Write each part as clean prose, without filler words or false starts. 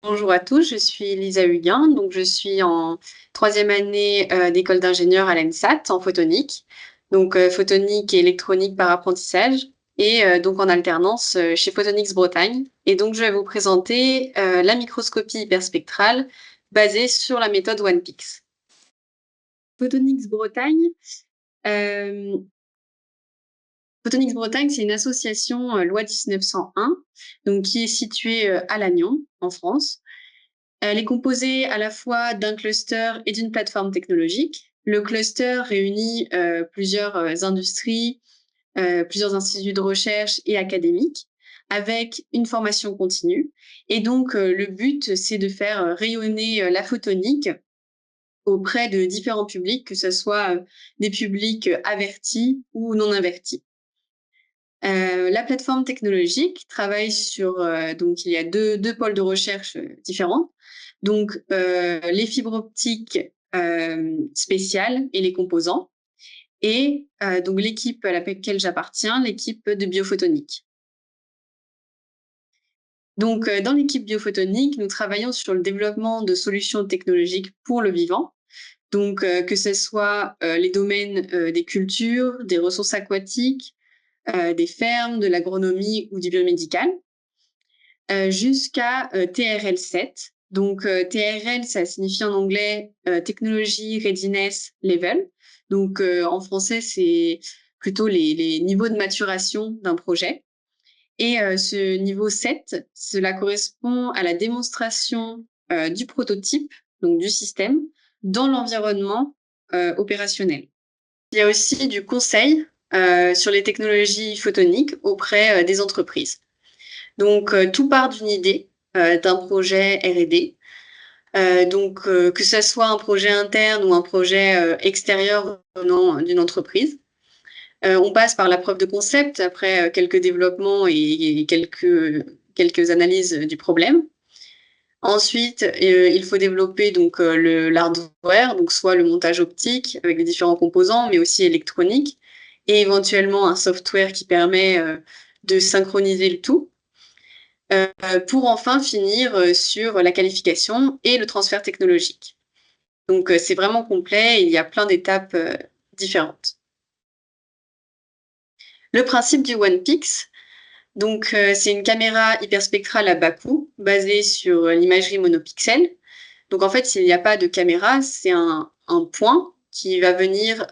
Bonjour à tous, je suis Lisa Huguin, donc je suis en troisième année d'école d'ingénieur à l'ENSAT en photonique, donc photonique et électronique par apprentissage, et donc en alternance chez Photonics Bretagne. Et donc je vais vous présenter la microscopie hyperspectrale basée sur la méthode OnePix. Photonics Bretagne, euh, Photonics Bretagne, c'est une association loi 1901, donc qui est située à Lannion, en France. Elle est composée à la fois d'un cluster et d'une plateforme technologique. Le cluster réunit plusieurs industries, plusieurs instituts de recherche et académiques, avec une formation continue. Et donc, le but, c'est de faire rayonner la photonique auprès de différents publics, que ce soit des publics avertis ou non avertis. La plateforme technologique travaille sur, donc il y a deux pôles de recherche différents. Donc, les fibres optiques spéciales et les composants. Et donc l'équipe à laquelle j'appartiens, l'équipe de biophotonique. Donc, dans l'équipe biophotonique, nous travaillons sur le développement de solutions technologiques pour le vivant. Donc, que ce soit les domaines des cultures, des ressources aquatiques, des fermes, de l'agronomie ou du biomédical, jusqu'à TRL7. Donc, TRL, ça signifie en anglais Technology Readiness Level. Donc, en français, c'est plutôt les niveaux de maturation d'un projet. Et ce niveau 7, cela correspond à la démonstration du prototype, donc du système, dans l'environnement opérationnel. Il y a aussi du conseil sur les technologies photoniques auprès des entreprises. Donc, tout part d'une idée, d'un projet R&D. Donc, que ça soit un projet interne ou un projet extérieur venant d'une entreprise. On passe par la preuve de concept, après quelques développements et quelques analyses du problème. Ensuite, il faut développer donc l'hardware, donc soit le montage optique avec les différents composants, mais aussi électronique, et éventuellement un software qui permet de synchroniser le tout, pour enfin finir sur la qualification et le transfert technologique. Donc c'est vraiment complet, il y a plein d'étapes différentes. Le principe du OnePix, donc c'est une caméra hyperspectrale à bas coût basée sur l'imagerie monopixel. Donc en fait, il n'y a pas de caméra, c'est un point qui va venir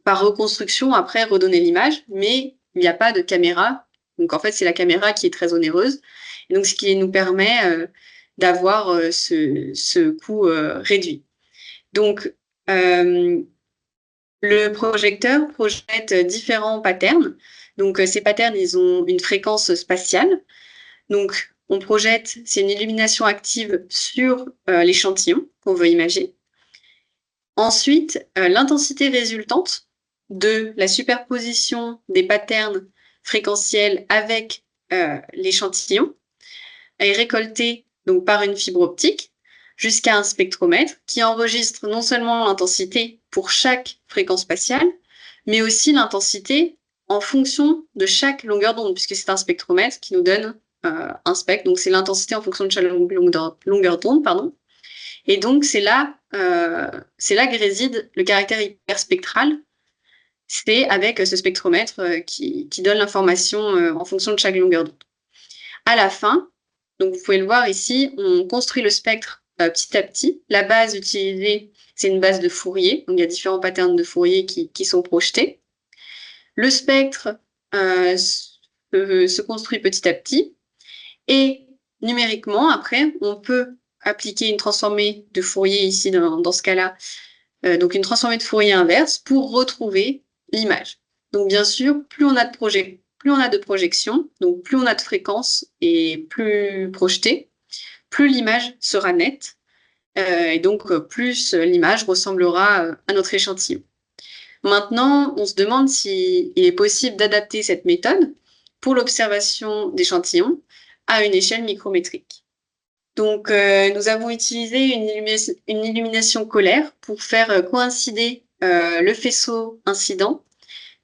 par reconstruction après redonner l'image, mais il n'y a pas de caméra. Donc en fait, c'est la caméra qui est très onéreuse. Et donc ce qui nous permet d'avoir ce coût réduit. Donc le projecteur projette différents patterns. Donc ces patterns, ils ont une fréquence spatiale. Donc on projette, c'est une illumination active sur l'échantillon qu'on veut imager. Ensuite, l'intensité résultante de la superposition des patterns fréquentiels avec l'échantillon est récoltée donc par une fibre optique jusqu'à un spectromètre qui enregistre non seulement l'intensité pour chaque fréquence spatiale, mais aussi l'intensité en fonction de chaque longueur d'onde, puisque c'est un spectromètre qui nous donne un spectre, donc c'est l'intensité en fonction de chaque longueur d'onde, pardon. Et donc, c'est là que réside le caractère hyperspectral. C'est avec ce spectromètre qui donne l'information en fonction de chaque longueur d'onde. À la fin, donc vous pouvez le voir ici, on construit le spectre petit à petit. La base utilisée, c'est une base de Fourier. Donc, il y a différents patterns de Fourier qui sont projetés. Le spectre se construit petit à petit. Et numériquement, après, on peut appliquer une transformée de Fourier ici dans ce cas-là, donc une transformée de Fourier inverse pour retrouver l'image. Donc bien sûr, plus on a de projections, donc plus on a de fréquences et plus projetées, plus l'image sera nette, et donc plus l'image ressemblera à notre échantillon. Maintenant, on se demande s'il est possible d'adapter cette méthode pour l'observation d'échantillons à une échelle micrométrique. Donc, nous avons utilisé une illumination colaire pour faire coïncider le faisceau incident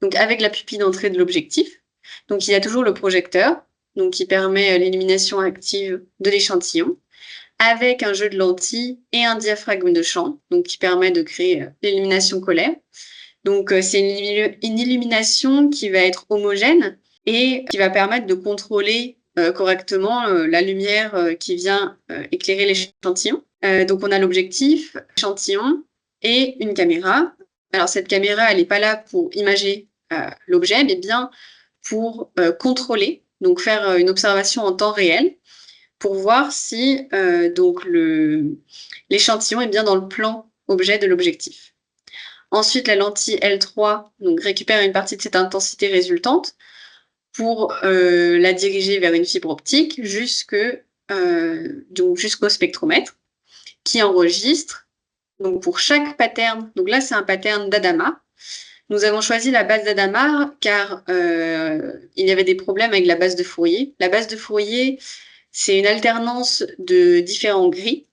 donc avec la pupille d'entrée de l'objectif. Donc, il y a toujours le projecteur donc qui permet l'élimination active de l'échantillon, avec un jeu de lentilles et un diaphragme de champ, donc qui permet de créer l'élimination colaire. Donc c'est une illumination qui va être homogène et qui va permettre de contrôler correctement la lumière qui vient éclairer l'échantillon. Donc on a l'objectif, l'échantillon et une caméra. Alors cette caméra, elle n'est pas là pour imager l'objet, mais bien pour contrôler, donc faire une observation en temps réel, pour voir si donc l'échantillon est bien dans le plan objet de l'objectif. Ensuite, la lentille L3 donc, récupère une partie de cette intensité résultante pour la diriger vers une fibre optique jusqu'au spectromètre qui enregistre donc, pour chaque pattern. Donc là, c'est un pattern d'Adama. Nous avons choisi la base d'Adama car il y avait des problèmes avec la base de Fourier. La base de Fourier, c'est une alternance de différents gris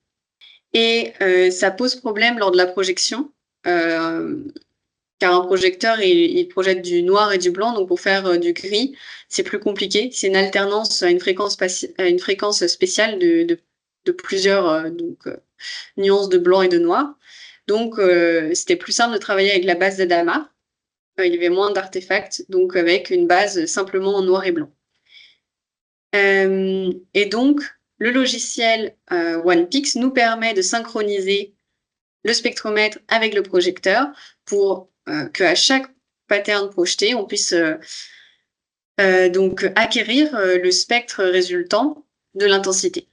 et ça pose problème lors de la projection. Car un projecteur, il projette du noir et du blanc, donc pour faire du gris, c'est plus compliqué. C'est une alternance à une fréquence spéciale de plusieurs nuances de blanc et de noir. Donc, c'était plus simple de travailler avec la base d'Adama. Il y avait moins d'artefacts, donc avec une base simplement en noir et blanc. Et donc, le logiciel OnePix nous permet de synchroniser le spectromètre avec le projecteur pour qu'à chaque pattern projeté, on puisse donc acquérir le spectre résultant de l'intensité.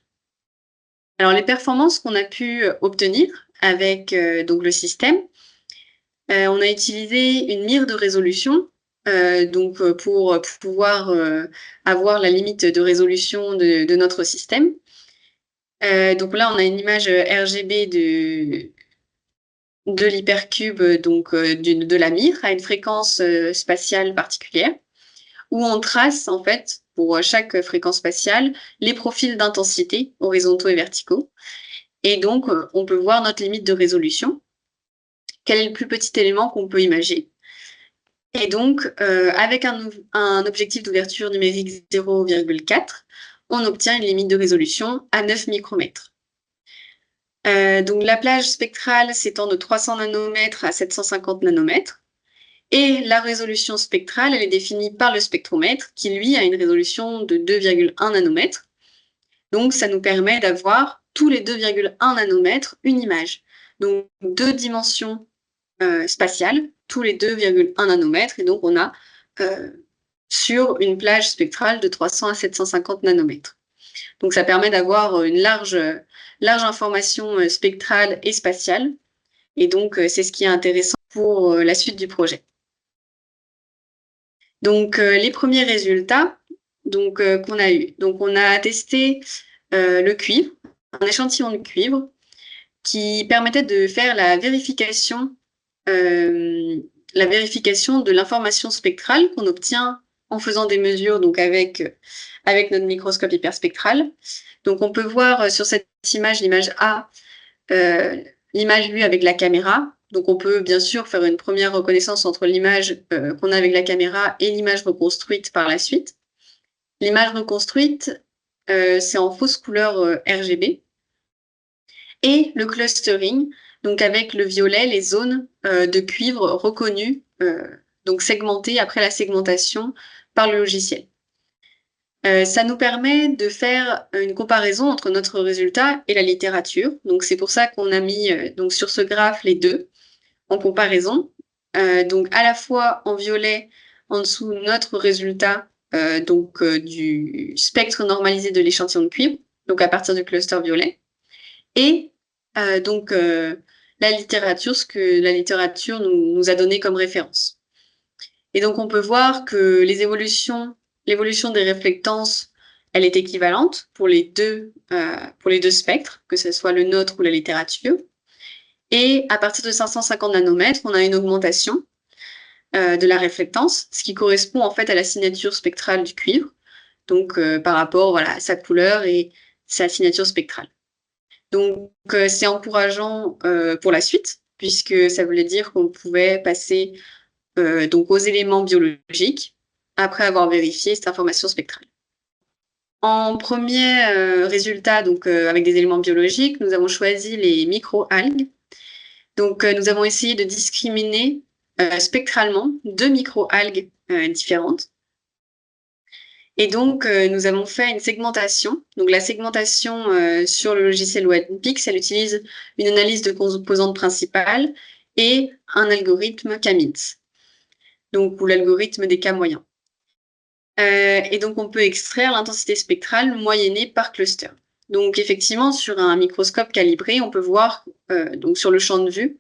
Alors, les performances qu'on a pu obtenir avec donc le système, on a utilisé une mire de résolution donc pour pouvoir avoir la limite de résolution de notre système. Donc là, on a une image RGB de l'hypercube, donc de la mire, à une fréquence spatiale particulière, où on trace, en fait, pour chaque fréquence spatiale, les profils d'intensité horizontaux et verticaux. Et donc, on peut voir notre limite de résolution. Quel est le plus petit élément qu'on peut imager? Et donc, avec un objectif d'ouverture numérique 0,4, on obtient une limite de résolution à 9 micromètres. Donc la plage spectrale s'étend de 300 nanomètres à 750 nanomètres. Et la résolution spectrale, elle est définie par le spectromètre, qui lui a une résolution de 2,1 nanomètres. Donc ça nous permet d'avoir tous les 2,1 nanomètres une image. Donc 2 dimensions spatiales, tous les 2,1 nanomètres. Et donc on a sur une plage spectrale de 300 à 750 nanomètres. Donc ça permet d'avoir une large information spectrale et spatiale. Et donc c'est ce qui est intéressant pour la suite du projet. Donc les premiers résultats qu'on a eu. Donc on a testé le cuivre, un échantillon de cuivre qui permettait de faire la vérification de l'information spectrale qu'on obtient en faisant des mesures donc avec notre microscope hyperspectral. Donc on peut voir sur cette image, l'image A, l'image vue avec la caméra. Donc on peut bien sûr faire une première reconnaissance entre l'image qu'on a avec la caméra et l'image reconstruite par la suite. L'image reconstruite, c'est en fausse couleur RGB. Et le clustering, donc avec le violet, les zones de cuivre reconnues, donc segmentées après la segmentation par le logiciel. Ça nous permet de faire une comparaison entre notre résultat et la littérature. Donc c'est pour ça qu'on a mis donc sur ce graphe les deux en comparaison. Donc à la fois en violet, en dessous notre résultat du spectre normalisé de l'échantillon de cuivre, donc à partir du cluster violet, et la littérature, ce que la littérature nous a donné comme référence. Et donc on peut voir que l'évolution des réflectances, elle est équivalente pour les deux spectres, que ce soit le nôtre ou la littérature. Et à partir de 550 nanomètres, on a une augmentation de la réflectance, ce qui correspond en fait à la signature spectrale du cuivre, donc par rapport à sa couleur et sa signature spectrale. Donc c'est encourageant pour la suite, puisque ça voulait dire qu'on pouvait passer donc aux éléments biologiques après avoir vérifié cette information spectrale. En premier résultat, donc avec des éléments biologiques, nous avons choisi les microalgues. Donc, nous avons essayé de discriminer spectralement 2 microalgues différentes. Et donc, nous avons fait une segmentation. Donc, la segmentation sur le logiciel OnePix, elle utilise une analyse de composantes principales et un algorithme K-means, donc, ou l'algorithme des cas moyens. Et donc, on peut extraire l'intensité spectrale moyennée par cluster. Donc, effectivement, sur un microscope calibré, on peut voir, donc sur le champ de vue,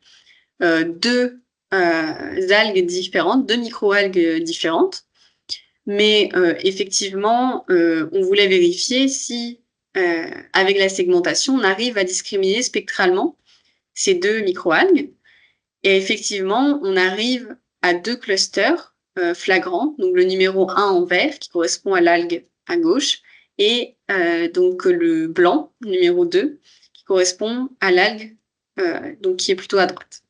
deux algues différentes, deux microalgues différentes. Mais effectivement, on voulait vérifier si, avec la segmentation, on arrive à discriminer spectralement ces deux microalgues. Et effectivement, on arrive à deux clusters flagrants, donc le numéro 1 en vert qui correspond à l'algue à gauche, et donc le blanc, numéro 2, qui correspond à l'algue donc qui est plutôt à droite.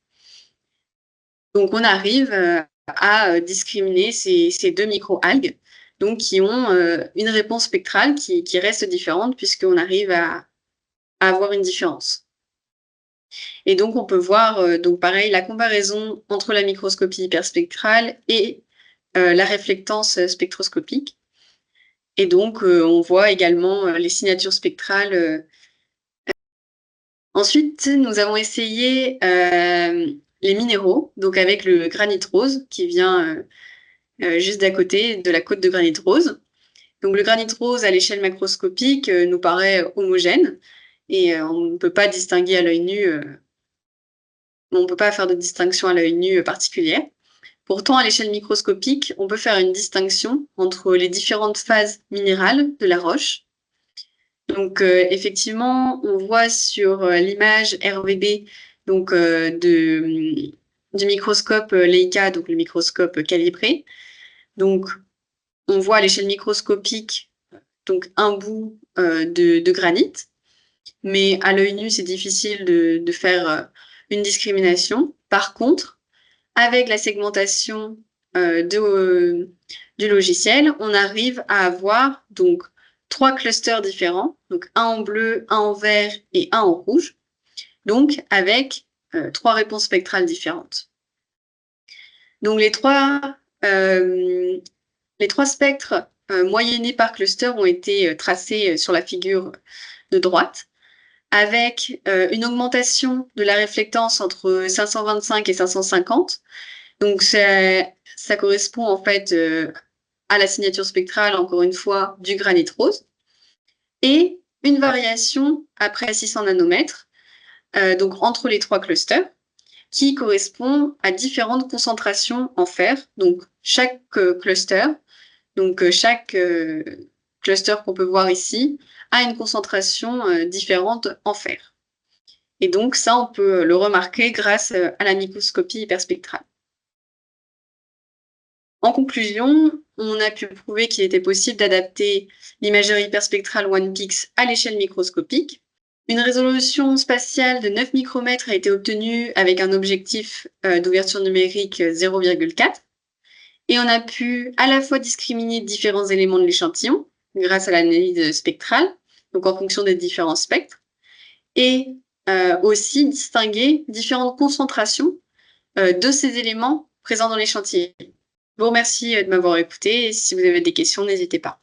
Donc on arrive à discriminer ces deux microalgues, donc qui ont une réponse spectrale qui reste différente puisqu'on arrive à avoir une différence. Et donc, on peut voir, donc pareil, la comparaison entre la microscopie hyperspectrale et la réflectance spectroscopique. Et donc, on voit également les signatures spectrales. Ensuite, nous avons essayé les minéraux, donc avec le granit rose qui vient juste d'à côté de la côte de granit rose. Donc, le granit rose à l'échelle macroscopique nous paraît homogène et on ne peut pas distinguer à l'œil nu. On ne peut pas faire de distinction à l'œil nu particulière. Pourtant, à l'échelle microscopique, on peut faire une distinction entre les différentes phases minérales de la roche. Donc, effectivement, on voit sur l'image RVB donc, du microscope Leica, donc le microscope calibré. Donc, on voit à l'échelle microscopique donc, un bout de granit, mais à l'œil nu, c'est difficile de faire une discrimination. Par contre, avec la segmentation du logiciel, on arrive à avoir donc 3 clusters différents, donc un en bleu, un en vert et un en rouge, donc avec 3 réponses spectrales différentes. Donc les trois spectres moyennés par cluster ont été tracés sur la figure de droite, avec une augmentation de la réflectance entre 525 et 550. Donc ça correspond en fait à la signature spectrale, encore une fois, du granit rose, et une variation après 600 nanomètres, donc entre les 3 clusters, qui correspond à différentes concentrations en fer. Donc chaque cluster, donc chaque cluster qu'on peut voir ici, a une concentration différente en fer. Et donc ça, on peut le remarquer grâce à la microscopie hyperspectrale. En conclusion, on a pu prouver qu'il était possible d'adapter l'imagerie hyperspectrale OnePix à l'échelle microscopique. Une résolution spatiale de 9 micromètres a été obtenue avec un objectif d'ouverture numérique 0,4. Et on a pu à la fois discriminer différents éléments de l'échantillon grâce à l'analyse spectrale, donc en fonction des différents spectres, et aussi distinguer différentes concentrations de ces éléments présents dans l'échantillon. Je vous remercie de m'avoir écouté et si vous avez des questions, n'hésitez pas.